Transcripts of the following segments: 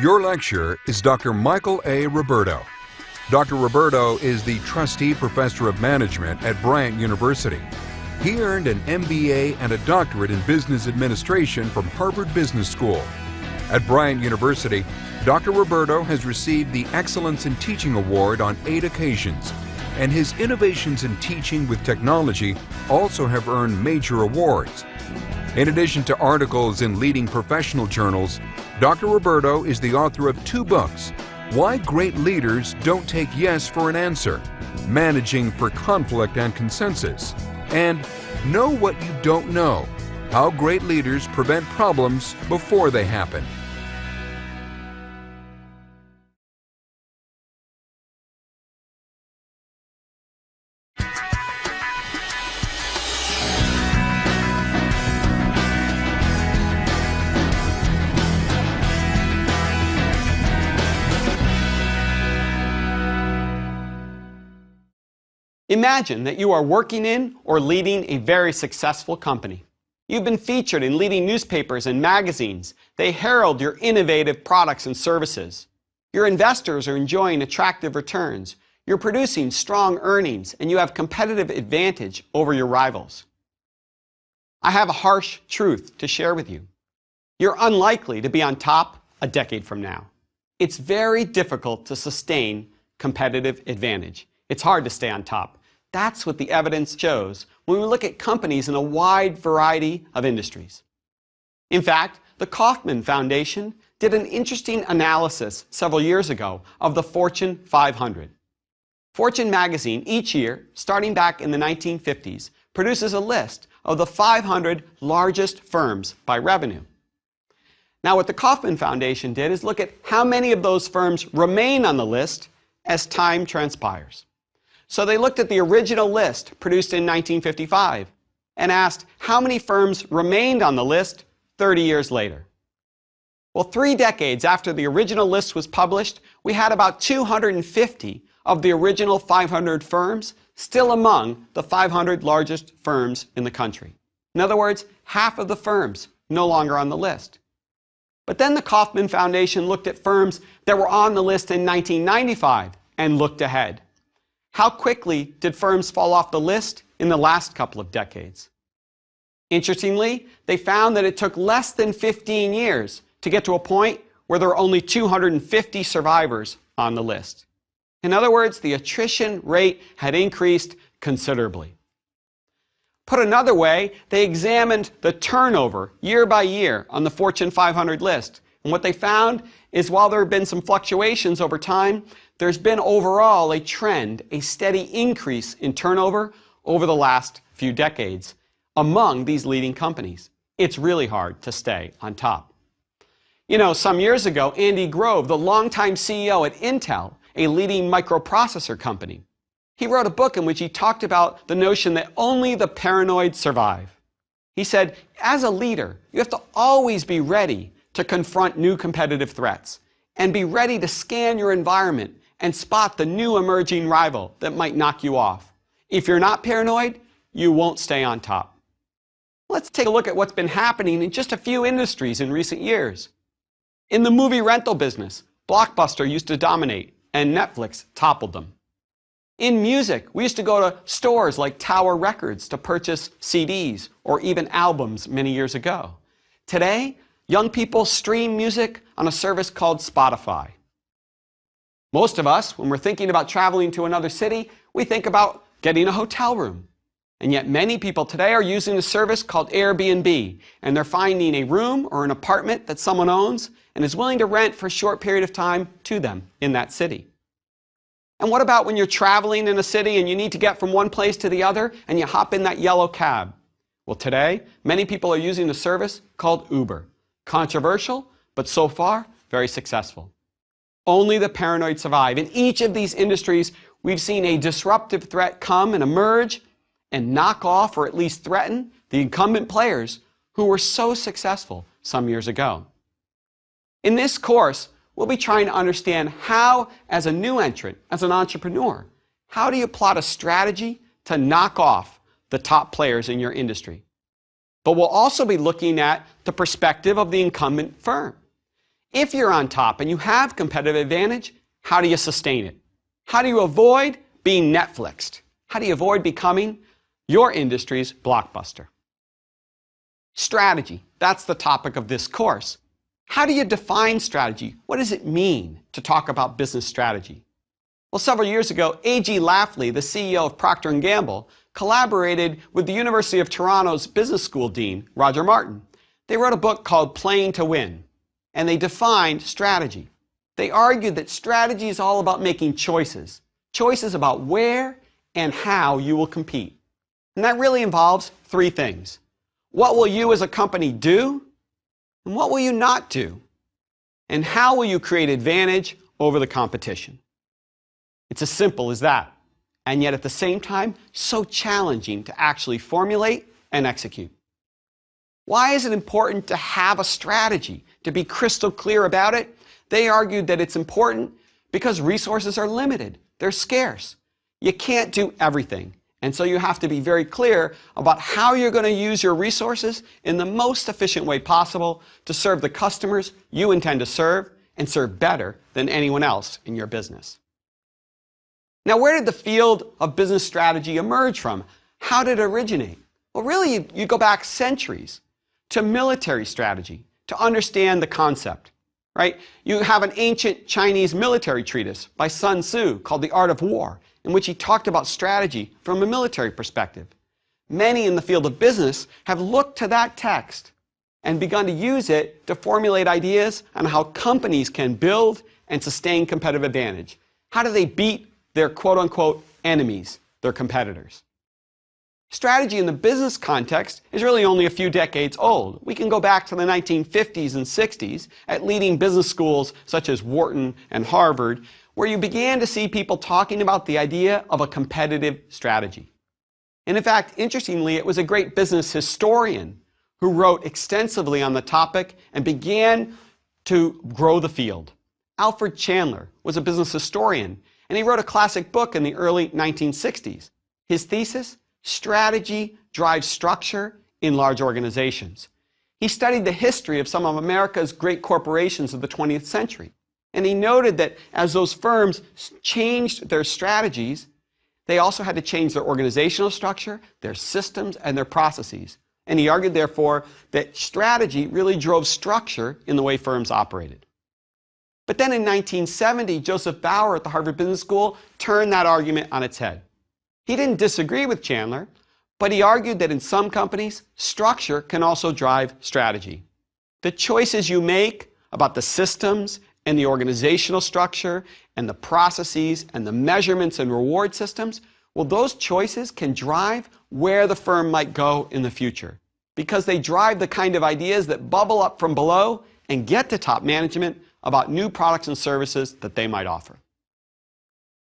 Your lecturer is Dr. Michael A. Roberto. Dr. Roberto is the Trustee Professor of Management at Bryant University. He earned an MBA and a doctorate in Business Administration from Harvard Business School. At Bryant University, Dr. Roberto has received the Excellence in Teaching Award on 8 occasions, and his innovations in teaching with technology also have earned major awards. In addition to articles in leading professional journals, Dr. Roberto is the author of 2 books: Why Great Leaders Don't Take Yes for an Answer, Managing for Conflict and Consensus, and Know What You Don't Know, How Great Leaders Prevent Problems Before They Happen. Imagine that you are working in or leading a very successful company. You've been featured in leading newspapers and magazines. They herald your innovative products and services. Your investors are enjoying attractive returns. You're producing strong earnings, and you have competitive advantage over your rivals. I have a harsh truth to share with you. You're unlikely to be on top a decade from now. It's very difficult to sustain competitive advantage. It's hard to stay on top. That's what the evidence shows when we look at companies in a wide variety of industries. In fact, the Kauffman Foundation did an interesting analysis several years ago of the Fortune 500. Fortune magazine each year, starting back in the 1950s, produces a list of the 500 largest firms by revenue. Now, what the Kauffman Foundation did is look at how many of those firms remain on the list as time transpires. So they looked at the original list produced in 1955 and asked how many firms remained on the list 30 years later. Well, 3 decades after the original list was published, we had about 250 of the original 500 firms still among the 500 largest firms in the country. In other words, half of the firms no longer on the list. But then the Kauffman Foundation looked at firms that were on the list in 1995 and looked ahead. How quickly did firms fall off the list in the last couple of decades? Interestingly, they found that it took less than 15 years to get to a point where there were only 250 survivors on the list. In other words, the attrition rate had increased considerably. Put another way, they examined the turnover year by year on the Fortune 500 list. And what they found is while there have been some fluctuations over time, there's been overall a trend, a steady increase in turnover over the last few decades among these leading companies. It's really hard to stay on top. You know, some years ago, Andy Grove, the longtime CEO at Intel, a leading microprocessor company, he wrote a book in which he talked about the notion that only the paranoid survive. He said, as a leader, you have to always be ready to confront new competitive threats and be ready to scan your environment and spot the new emerging rival that might knock you off. If you're not paranoid, you won't stay on top. Let's take a look at what's been happening in just a few industries in recent years. In the movie rental business, Blockbuster used to dominate, and Netflix toppled them. In music, we used to go to stores like Tower Records to purchase CDs or even albums many years ago. Today, young people stream music on a service called Spotify. Most of us, when we're thinking about traveling to another city, we think about getting a hotel room. And yet many people today are using a service called Airbnb, and they're finding a room or an apartment that someone owns and is willing to rent for a short period of time to them in that city. And what about when you're traveling in a city and you need to get from one place to the other and you hop in that yellow cab? Well, today, many people are using a service called Uber. Controversial, but so far, very successful. Only the paranoid survive. In each of these industries, we've seen a disruptive threat come and emerge and knock off or at least threaten the incumbent players who were so successful some years ago. In this course, we'll be trying to understand how, as a new entrant, as an entrepreneur, how do you plot a strategy to knock off the top players in your industry? But we'll also be looking at the perspective of the incumbent firm. If you're on top and you have competitive advantage, how do you sustain it? How do you avoid being Netflixed? How do you avoid becoming your industry's blockbuster? Strategy, that's the topic of this course. How do you define strategy? What does it mean to talk about business strategy? Well, several years ago, A.G. Lafley, the CEO of Procter & Gamble, collaborated with the University of Toronto's business school dean, Roger Martin. They wrote a book called Playing to Win, and they defined strategy. They argued that strategy is all about making choices, choices about where and how you will compete. And that really involves three things. What will you as a company do? And what will you not do? And how will you create advantage over the competition? It's as simple as that, and yet at the same time, so challenging to actually formulate and execute. Why is it important to have a strategy, to be crystal clear about it? They argued that it's important because resources are limited, they're scarce. You can't do everything, and so you have to be very clear about how you're going to use your resources in the most efficient way possible to serve the customers you intend to serve and serve better than anyone else in your business. Now, where did the field of business strategy emerge from? How did it originate? Well, really, you go back centuries to military strategy to understand the concept, right? You have an ancient Chinese military treatise by Sun Tzu called The Art of War, in which he talked about strategy from a military perspective. Many in the field of business have looked to that text and begun to use it to formulate ideas on how companies can build and sustain competitive advantage. How do they beat their quote-unquote enemies, their competitors? Strategy in the business context is really only a few decades old. We can go back to the 1950s and 60s at leading business schools such as Wharton and Harvard, where you began to see people talking about the idea of a competitive strategy. And in fact, interestingly, it was a great business historian who wrote extensively on the topic and began to grow the field. Alfred Chandler was a business historian, and he wrote a classic book in the early 1960s. His thesis, Strategy Drives Structure in Large Organizations. He studied the history of some of America's great corporations of the 20th century. And he noted that as those firms changed their strategies, they also had to change their organizational structure, their systems, and their processes. And he argued, therefore, that strategy really drove structure in the way firms operated. But then in 1970, Joseph Bauer at the Harvard Business School turned that argument on its head. He didn't disagree with Chandler, but he argued that in some companies, structure can also drive strategy. The choices you make about the systems and the organizational structure and the processes and the measurements and reward systems, well, those choices can drive where the firm might go in the future, because they drive the kind of ideas that bubble up from below and get to top management about new products and services that they might offer.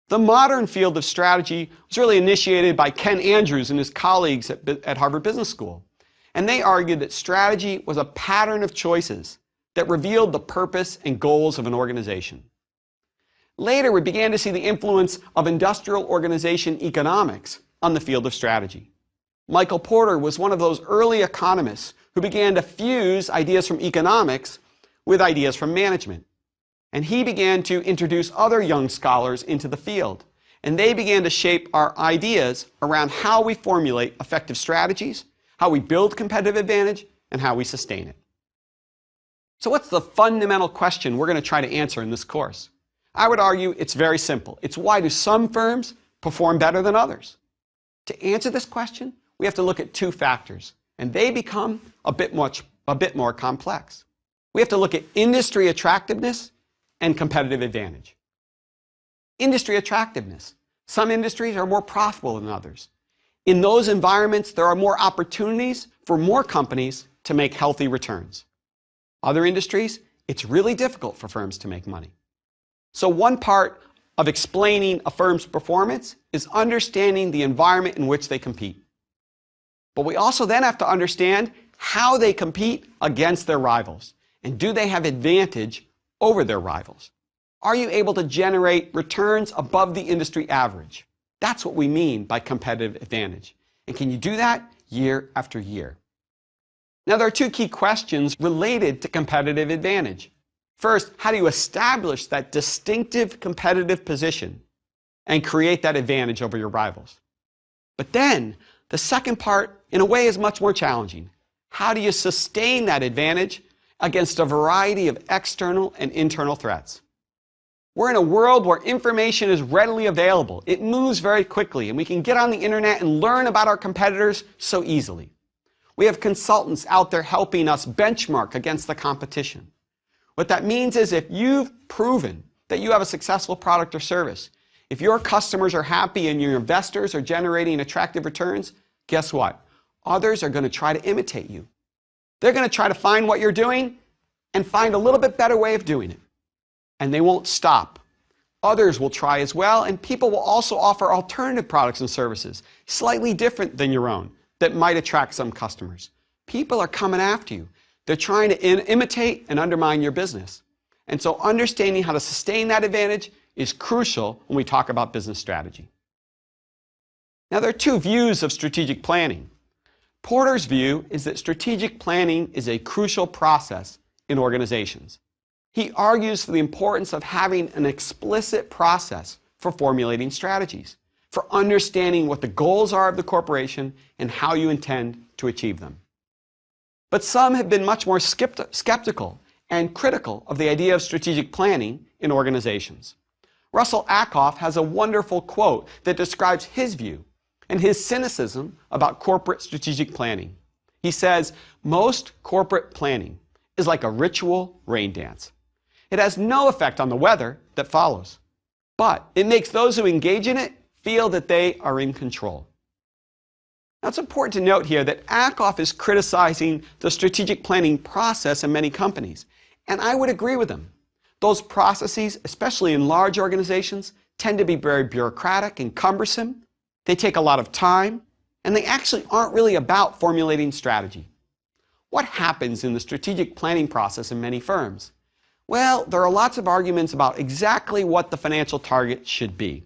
The modern field of strategy was really initiated by Ken Andrews and his colleagues at Harvard Business School. And they argued that strategy was a pattern of choices that revealed the purpose and goals of an organization. Later, we began to see the influence of industrial organization economics on the field of strategy. Michael Porter was one of those early economists who began to fuse ideas from economics with ideas from management. And he began to introduce other young scholars into the field. And they began to shape our ideas around how we formulate effective strategies, how we build competitive advantage, and how we sustain it. So what's the fundamental question we're going to try to answer in this course? I would argue it's very simple. It's why do some firms perform better than others? To answer this question, we have to look at two factors, and they become a bit more complex. We have to look at industry attractiveness and competitive advantage. Industry attractiveness. Some industries are more profitable than others. In those environments, there are more opportunities for more companies to make healthy returns. Other industries, it's really difficult for firms to make money. So one part of explaining a firm's performance is understanding the environment in which they compete. But we also then have to understand how they compete against their rivals. And do they have advantage over their rivals? Are you able to generate returns above the industry average? That's what we mean by competitive advantage. And can you do that year after year? Now, there are two key questions related to competitive advantage. First, how do you establish that distinctive competitive position and create that advantage over your rivals? But then, the second part, in a way, is much more challenging. How do you sustain that advantage against a variety of external and internal threats? We're in a world where information is readily available. It moves very quickly, and we can get on the internet and learn about our competitors so easily. We have consultants out there helping us benchmark against the competition. What that means is if you've proven that you have a successful product or service, if your customers are happy and your investors are generating attractive returns, guess what? Others are going to try to imitate you. They're going to try to find what you're doing and find a little bit better way of doing it. And they won't stop. Others will try as well, and people will also offer alternative products and services, slightly different than your own, that might attract some customers. People are coming after you. They're trying to imitate and undermine your business. And so understanding how to sustain that advantage is crucial when we talk about business strategy. Now, there are two views of strategic planning. Porter's view is that strategic planning is a crucial process in organizations. He argues for the importance of having an explicit process for formulating strategies, for understanding what the goals are of the corporation and how you intend to achieve them. But some have been much more skeptical and critical of the idea of strategic planning in organizations. Russell Ackoff has a wonderful quote that describes his view and his cynicism about corporate strategic planning. He says, "Most corporate planning is like a ritual rain dance. It has no effect on the weather that follows, but it makes those who engage in it feel that they are in control." Now, it's important to note here that Ackoff is criticizing the strategic planning process in many companies, and I would agree with him. Those processes, especially in large organizations, tend to be very bureaucratic and cumbersome. They take a lot of time, and they actually aren't really about formulating strategy. What happens in the strategic planning process in many firms? Well, there are lots of arguments about exactly what the financial target should be.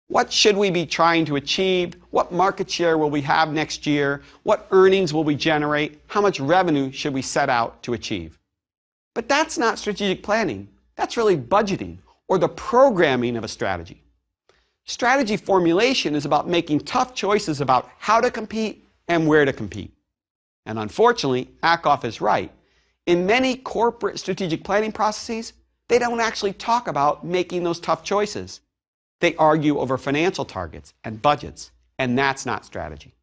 What should we be trying to achieve? What market share will we have next year? What earnings will we generate? How much revenue should we set out to achieve? But that's not strategic planning. That's really budgeting or the programming of a strategy. Strategy formulation is about making tough choices about how to compete and where to compete. And unfortunately, Ackoff is right. In many corporate strategic planning processes, they don't actually talk about making those tough choices. They argue over financial targets and budgets, and that's not strategy.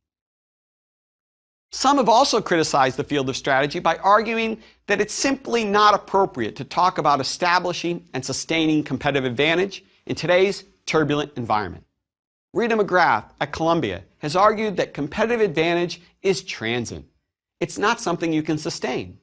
Some have also criticized the field of strategy by arguing that it's simply not appropriate to talk about establishing and sustaining competitive advantage in today's turbulent environment. Rita McGrath at Columbia has argued that competitive advantage is transient. It's not something you can sustain.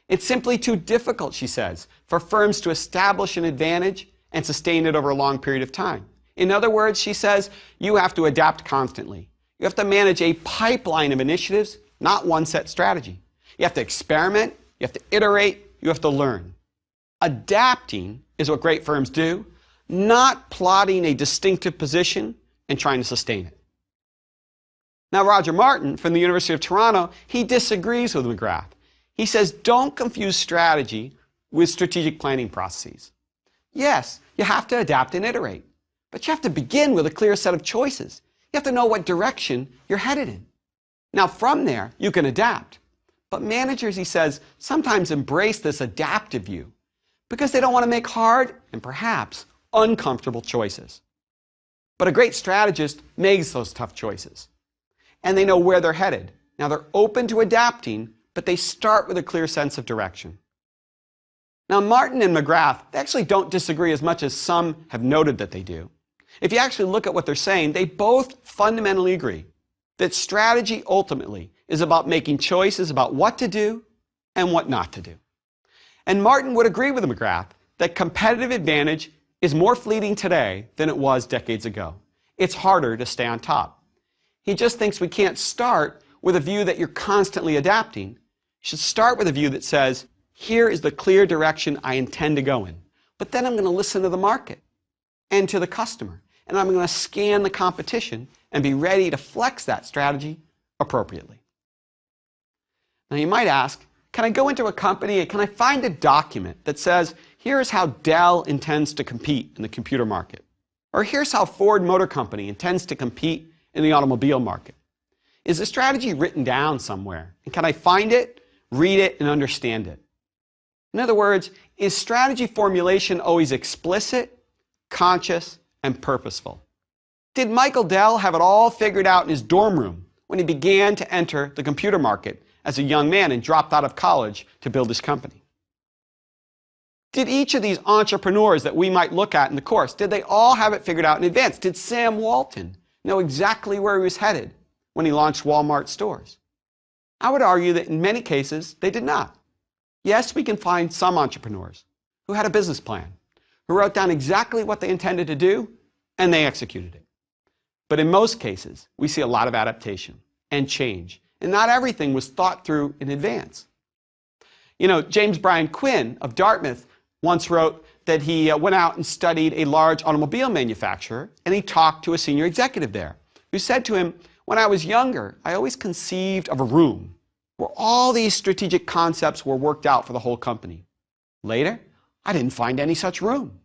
It's simply too difficult, she says, for firms to establish an advantage and sustain it over a long period of time. In other words, she says, you have to adapt constantly. You have to manage a pipeline of initiatives, not one set strategy. You have to experiment, you have to iterate, you have to learn. Adapting is what great firms do, not plotting a distinctive position and trying to sustain it. Now, Roger Martin from the University of Toronto, he disagrees with McGrath. He says, don't confuse strategy with strategic planning processes. Yes, you have to adapt and iterate, but you have to begin with a clear set of choices. You have to know what direction you're headed in. Now, from there, you can adapt. But managers, he says, sometimes embrace this adaptive view because they don't want to make hard and perhaps uncomfortable choices. But a great strategist makes those tough choices, and they know where they're headed. Now, they're open to adapting, but they start with a clear sense of direction. Now, Martin and McGrath, they actually don't disagree as much as some have noted that they do. If you actually look at what they're saying, they both fundamentally agree that strategy ultimately is about making choices about what to do and what not to do. And Martin would agree with McGrath that competitive advantage is more fleeting today than it was decades ago. It's harder to stay on top. He just thinks we can't start with a view that you're constantly adapting. You should start with a view that says, here is the clear direction I intend to go in. But then I'm going to listen to the market and to the customer, and I'm going to scan the competition and be ready to flex that strategy appropriately. Now, you might ask, Can I go into a company and can I find a document that says, here's how Dell intends to compete in the computer market? Or here's how Ford Motor Company intends to compete in the automobile market? Is the strategy written down somewhere? And can I find it, read it, and understand it? In other words, is strategy formulation always explicit, conscious, and purposeful? Did Michael Dell have it all figured out in his dorm room when he began to enter the computer market as a young man and dropped out of college to build his company? Did each of these entrepreneurs that we might look at in the course, did they all have it figured out in advance? Did Sam Walton know exactly where he was headed when he launched Walmart stores? I would argue that in many cases, they did not. Yes, we can find some entrepreneurs who had a business plan, who wrote down exactly what they intended to do, and they executed it. But in most cases, we see a lot of adaptation and change, and not everything was thought through in advance. You know, James Bryan Quinn of Dartmouth once wrote that he went out and studied a large automobile manufacturer, and he talked to a senior executive there who said to him, "When I was younger, I always conceived of a room where all these strategic concepts were worked out for the whole company. Later, I didn't find any such room.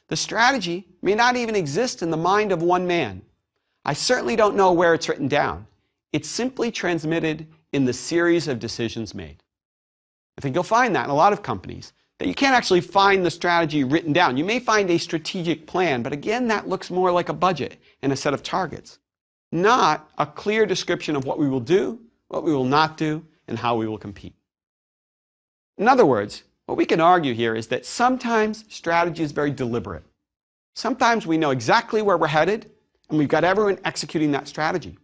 The strategy may not even exist in the mind of one man. I certainly don't know where it's written down. It's simply transmitted in the series of decisions made." I think you'll find that in a lot of companies, that you can't actually find the strategy written down. You may find a strategic plan, but again, that looks more like a budget and a set of targets, not a clear description of what we will do, what we will not do, and how we will compete. In other words, what we can argue here is that sometimes strategy is very deliberate. Sometimes we know exactly where we're headed, and we've got everyone executing that strategy.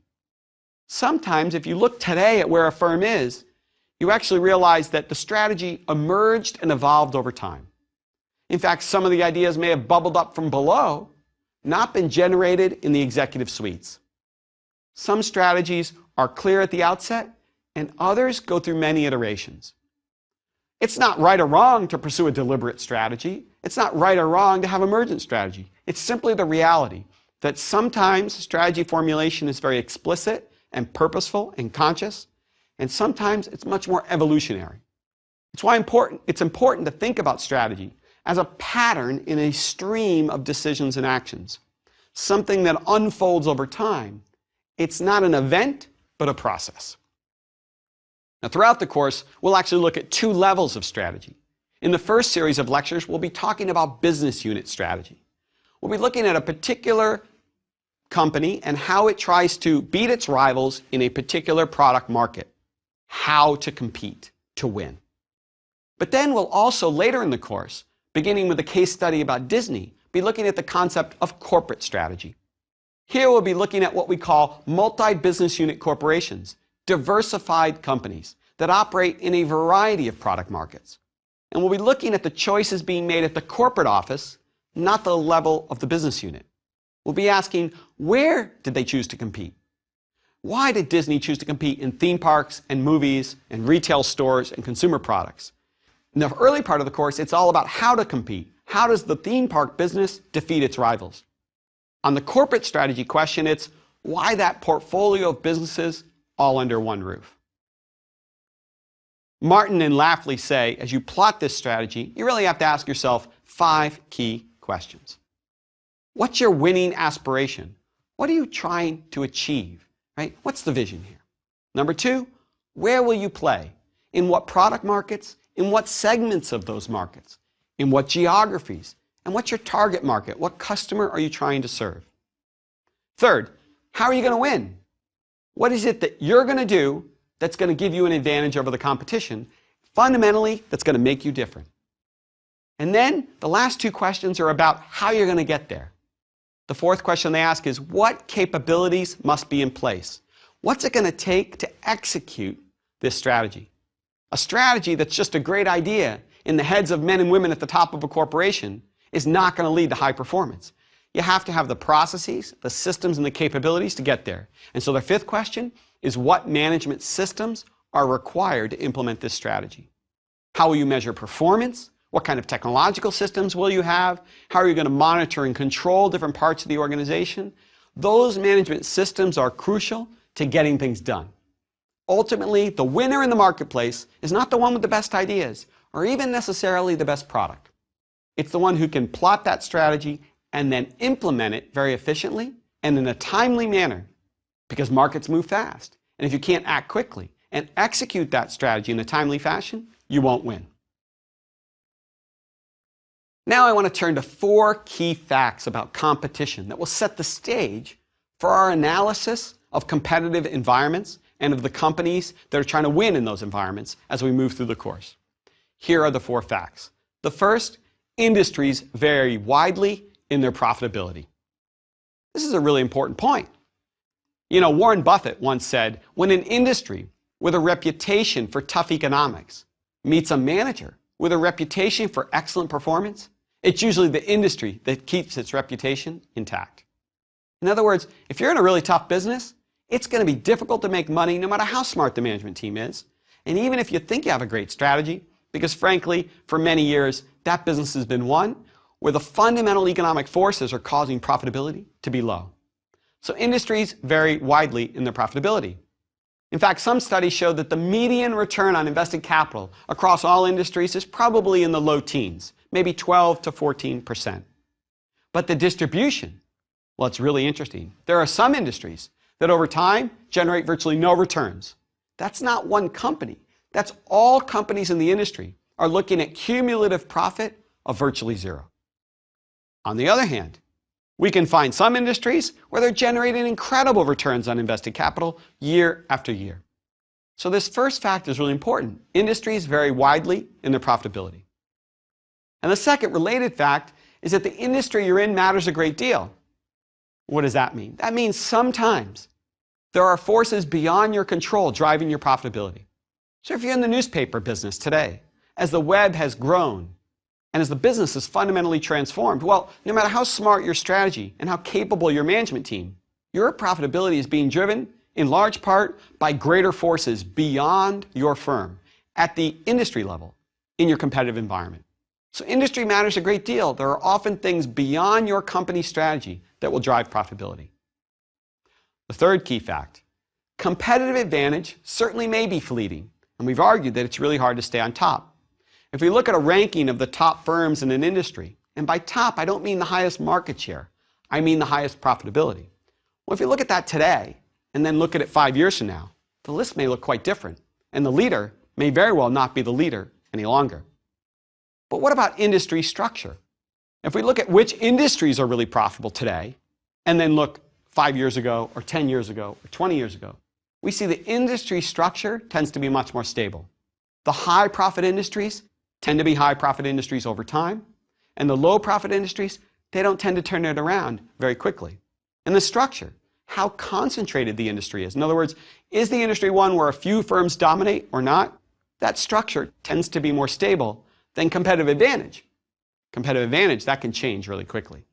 Sometimes, if you look today at where a firm is, you actually realize that the strategy emerged and evolved over time. In fact, some of the ideas may have bubbled up from below, not been generated in the executive suites. Some strategies are clear at the outset, and others go through many iterations. It's not right or wrong to pursue a deliberate strategy. It's not right or wrong to have emergent strategy. It's simply the reality that sometimes strategy formulation is very explicit and purposeful and conscious, and sometimes it's much more evolutionary. It's why it's important to think about strategy as a pattern in a stream of decisions and actions, something that unfolds over time. It's not an event, but a process. Now, throughout the course, we'll actually look at two levels of strategy. In the first series of lectures, we'll be talking about business unit strategy. We'll be looking at a particular company and how it tries to beat its rivals in a particular product market, how to compete to win. But then we'll also, later in the course, beginning with a case study about Disney, be looking at the concept of corporate strategy. Here we'll be looking at what we call multi-business unit corporations, diversified companies that operate in a variety of product markets. And we'll be looking at the choices being made at the corporate office, not the level of the business unit. We'll be asking, where did they choose to compete? Why did Disney choose to compete in theme parks and movies and retail stores and consumer products? In the early part of the course, it's all about how to compete. How does the theme park business defeat its rivals? On the corporate strategy question, it's why that portfolio of businesses all under one roof. Martin and Lafley say, as you plot this strategy, you really have to ask yourself 5 key questions. What's your winning aspiration? What are you trying to achieve? Right? What's the vision here? Number 2, where will you play? In what product markets? In what segments of those markets? In what geographies? And what's your target market? What customer are you trying to serve? Third, how are you going to win? What is it that you're going to do that's going to give you an advantage over the competition? Fundamentally, that's going to make you different. And then the last 2 questions are about how you're going to get there. The 4th question they ask is, what capabilities must be in place? What's it going to take to execute this strategy? A strategy that's just a great idea in the heads of men and women at the top of a corporation is not going to lead to high performance. You have to have the processes, the systems, and the capabilities to get there. And so the 5th question is, what management systems are required to implement this strategy? How will you measure performance? What kind of technological systems will you have? How are you going to monitor and control different parts of the organization? Those management systems are crucial to getting things done. Ultimately, the winner in the marketplace is not the one with the best ideas or even necessarily the best product. It's the one who can plot that strategy and then implement it very efficiently and in a timely manner, because markets move fast. And if you can't act quickly and execute that strategy in a timely fashion, you won't win. Now I want to turn to 4 key facts about competition that will set the stage for our analysis of competitive environments and of the companies that are trying to win in those environments as we move through the course. Here are the 4 facts. The first, industries vary widely in their profitability. This is a really important point. You know, Warren Buffett once said, when an industry with a reputation for tough economics meets a manager with a reputation for excellent performance, it's usually the industry that keeps its reputation intact. In other words, if you're in a really tough business, it's going to be difficult to make money no matter how smart the management team is. And even if you think you have a great strategy, because frankly, for many years, that business has been one where the fundamental economic forces are causing profitability to be low. So industries vary widely in their profitability. In fact, some studies show that the median return on invested capital across all industries is probably in the low teens, maybe 12 to 14%. But the distribution, well, it's really interesting. There are some industries that over time generate virtually no returns. That's not one company. That's all companies in the industry are looking at cumulative profit of virtually zero. On the other hand, we can find some industries where they're generating incredible returns on invested capital year after year. So this first fact is really important. Industries vary widely in their profitability. And the second related fact is that the industry you're in matters a great deal. What does that mean? That means sometimes there are forces beyond your control driving your profitability. So if you're in the newspaper business today, as the web has grown and as the business is fundamentally transformed, well, no matter how smart your strategy and how capable your management team, your profitability is being driven in large part by greater forces beyond your firm at the industry level in your competitive environment. So industry matters a great deal. There are often things beyond your company's strategy that will drive profitability. The third key fact, competitive advantage certainly may be fleeting, and we've argued that it's really hard to stay on top. If we look at a ranking of the top firms in an industry, and by top I don't mean the highest market share, I mean the highest profitability. Well, if you look at that today, and then look at it 5 years from now, the list may look quite different, and the leader may very well not be the leader any longer. But what about industry structure? If we look at which industries are really profitable today, and then look 5 years ago, or 10 years ago, or 20 years ago, we see the industry structure tends to be much more stable. The high profit industries tend to be high profit industries over time, and the low profit industries, they don't tend to turn it around very quickly. And the structure, how concentrated the industry is. In other words, is the industry one where a few firms dominate or not? That structure tends to be more stable than competitive advantage. Competitive advantage, that can change really quickly.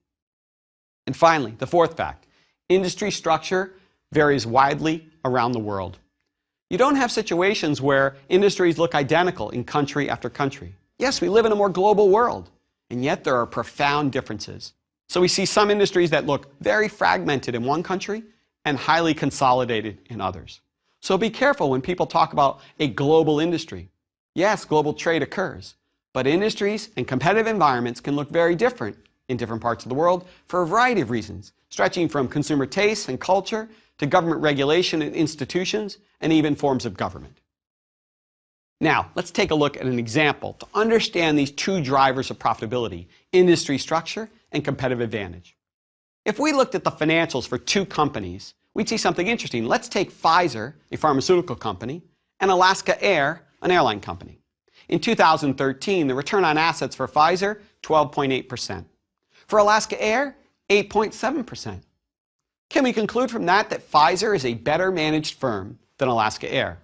And finally, the fourth fact, industry structure varies widely around the world. You don't have situations where industries look identical in country after country. Yes, we live in a more global world, and yet there are profound differences. So we see some industries that look very fragmented in one country and highly consolidated in others. So be careful when people talk about a global industry. Yes, global trade occurs, but industries and competitive environments can look very different in different parts of the world for a variety of reasons, stretching from consumer tastes and culture to government regulation and institutions and even forms of government. Now, let's take a look at an example to understand these two drivers of profitability, industry structure and competitive advantage. If we looked at the financials for two companies, we'd see something interesting. Let's take Pfizer, a pharmaceutical company, and Alaska Air, an airline company. In 2013, the return on assets for Pfizer, 12.8%. For Alaska Air, 8.7%. Can we conclude from that that Pfizer is a better managed firm than Alaska Air?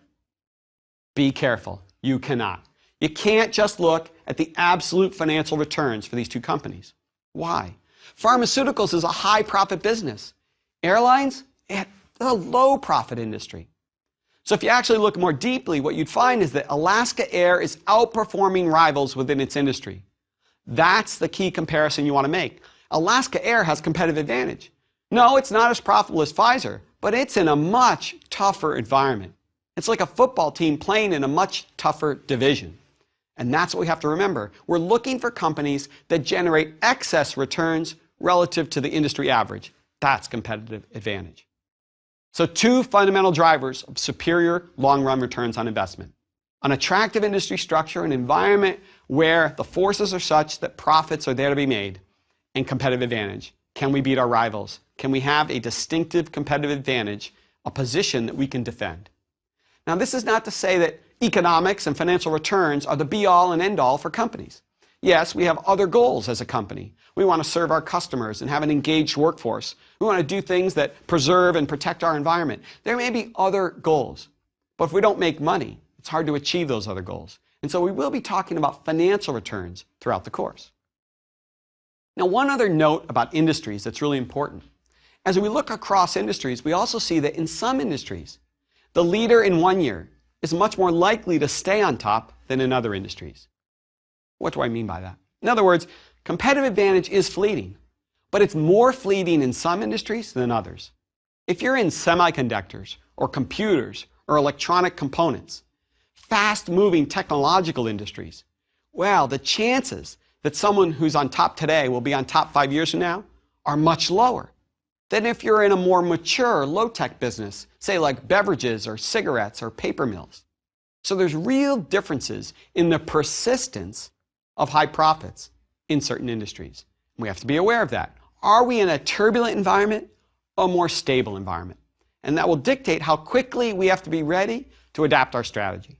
Be careful. You cannot. You can't just look at the absolute financial returns for these two companies. Why? Pharmaceuticals is a high profit business. Airlines, it's a low profit industry. So if you actually look more deeply, what you'd find is that Alaska Air is outperforming rivals within its industry. That's the key comparison you want to make. Alaska Air has competitive advantage. No, it's not as profitable as Pfizer, but it's in a much tougher environment. It's like a football team playing in a much tougher division. And that's what we have to remember. We're looking for companies that generate excess returns relative to the industry average. That's competitive advantage. So 2 fundamental drivers of superior long-run returns on investment. An attractive industry structure, an environment where the forces are such that profits are there to be made, and competitive advantage. Can we beat our rivals? Can we have a distinctive competitive advantage, a position that we can defend? Now, this is not to say that economics and financial returns are the be-all and end-all for companies. Yes, we have other goals as a company. We want to serve our customers and have an engaged workforce. We want to do things that preserve and protect our environment. There may be other goals, but if we don't make money, it's hard to achieve those other goals. And so we will be talking about financial returns throughout the course. Now, one other note about industries that's really important. As we look across industries, we also see that in some industries, the leader in one year is much more likely to stay on top than in other industries. What do I mean by that? In other words, competitive advantage is fleeting, but it's more fleeting in some industries than others. If you're in semiconductors or computers or electronic components, fast-moving technological industries, well, the chances that someone who's on top today will be on top 5 years from now are much lower than if you're in a more mature, low-tech business, say like beverages or cigarettes or paper mills. So there's real differences in the persistence of high profits in certain industries. We have to be aware of that. Are we in a turbulent environment or a more stable environment? And that will dictate how quickly we have to be ready to adapt our strategy.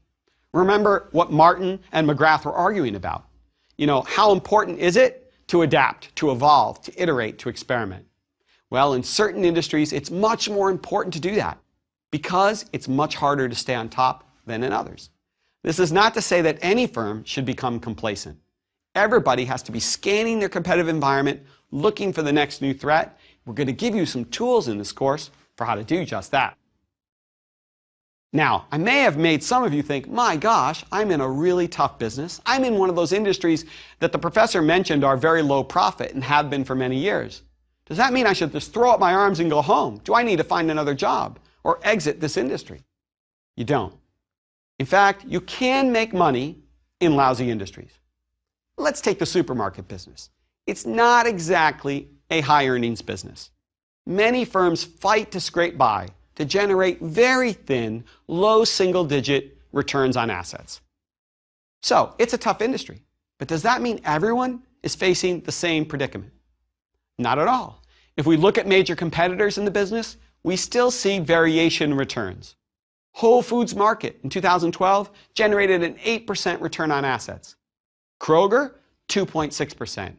Remember what Martin and McGrath were arguing about. How important is it to adapt, to evolve, to iterate, to experiment? Well, in certain industries, it's much more important to do that because it's much harder to stay on top than in others. This is not to say that any firm should become complacent. Everybody has to be scanning their competitive environment, looking for the next new threat. We're going to give you some tools in this course for how to do just that. Now, I may have made some of you think, my gosh, I'm in a really tough business. I'm in one of those industries that the professor mentioned are very low profit and have been for many years. Does that mean I should just throw up my arms and go home? Do I need to find another job or exit this industry? You don't. In fact, you can make money in lousy industries. Let's take the supermarket business. It's not exactly a high earnings business. Many firms fight to scrape by to generate very thin, low single-digit returns on assets. So it's a tough industry. But does that mean everyone is facing the same predicament? Not at all. If we look at major competitors in the business, we still see variation in returns. Whole Foods Market in 2012 generated an 8% return on assets. Kroger, 2.6%.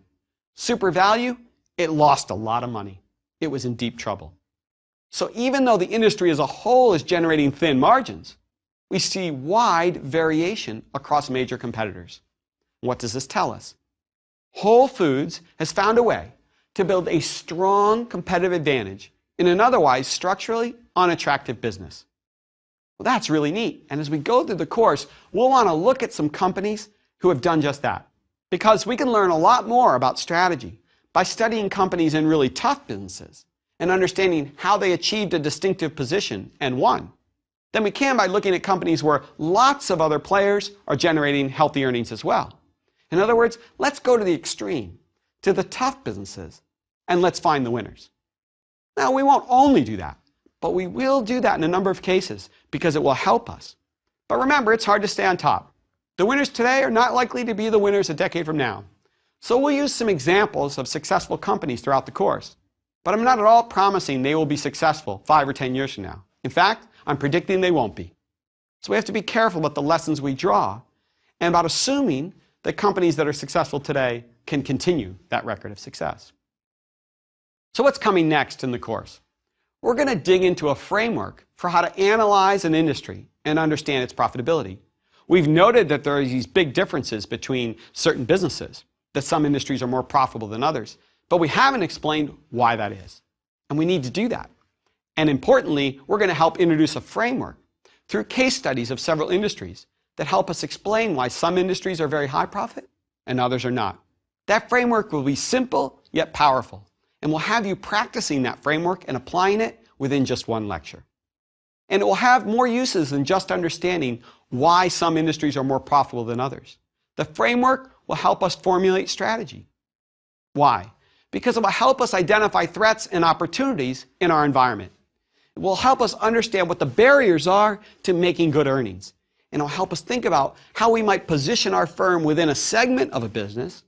Super Value, it lost a lot of money. It was in deep trouble. So even though the industry as a whole is generating thin margins, we see wide variation across major competitors. What does this tell us? Whole Foods has found a way to build a strong competitive advantage in an otherwise structurally unattractive business. Well, that's really neat. And as we go through the course, we'll want to look at some companies who have done just that. Because we can learn a lot more about strategy by studying companies in really tough businesses and understanding how they achieved a distinctive position and won, than we can by looking at companies where lots of other players are generating healthy earnings as well. In other words, let's go to the extreme, to the tough businesses, and let's find the winners. Now, we won't only do that, but we will do that in a number of cases because it will help us. But remember, it's hard to stay on top. The winners today are not likely to be the winners a decade from now. So we'll use some examples of successful companies throughout the course. But I'm not at all promising they will be successful 5 or 10 years from now. In fact, I'm predicting they won't be. So we have to be careful about the lessons we draw and about assuming that companies that are successful today can continue that record of success. So what's coming next in the course? We're going to dig into a framework for how to analyze an industry and understand its profitability. We've noted that there are these big differences between certain businesses, that some industries are more profitable than others, but we haven't explained why that is. And we need to do that. And importantly, we're going to help introduce a framework through case studies of several industries that help us explain why some industries are very high profit and others are not. That framework will be simple yet powerful, and we'll have you practicing that framework and applying it within just one lecture. And it will have more uses than just understanding why some industries are more profitable than others. The framework will help us formulate strategy. Why? Because it will help us identify threats and opportunities in our environment. It will help us understand what the barriers are to making good earnings. And it will help us think about how we might position our firm within a segment of a business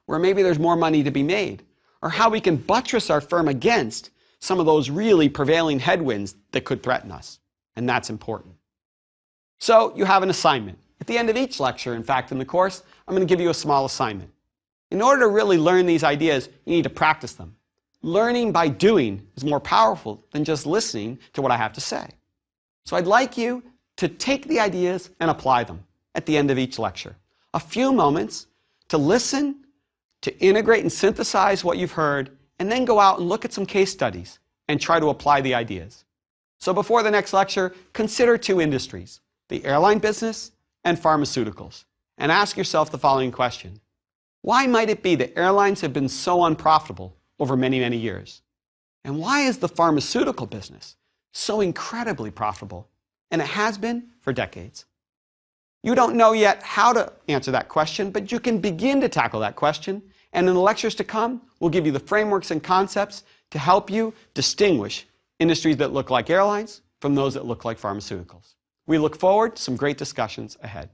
where maybe there's more money to be made, or how we can buttress our firm against some of those really prevailing headwinds that could threaten us. And that's important. So you have an assignment. At the end of each lecture, in fact, in the course, I'm going to give you a small assignment. In order to really learn these ideas, you need to practice them. Learning by doing is more powerful than just listening to what I have to say. So I'd like you to take the ideas and apply them at the end of each lecture. A few moments to listen, to integrate and synthesize what you've heard, and then go out and look at some case studies and try to apply the ideas. So before the next lecture, consider two industries, the airline business and pharmaceuticals, and ask yourself the following question. Why might it be that airlines have been so unprofitable over many, many years? And why is the pharmaceutical business so incredibly profitable? And it has been for decades. You don't know yet how to answer that question, but you can begin to tackle that question. And in the lectures to come, we'll give you the frameworks and concepts to help you distinguish industries that look like airlines from those that look like pharmaceuticals. We look forward to some great discussions ahead.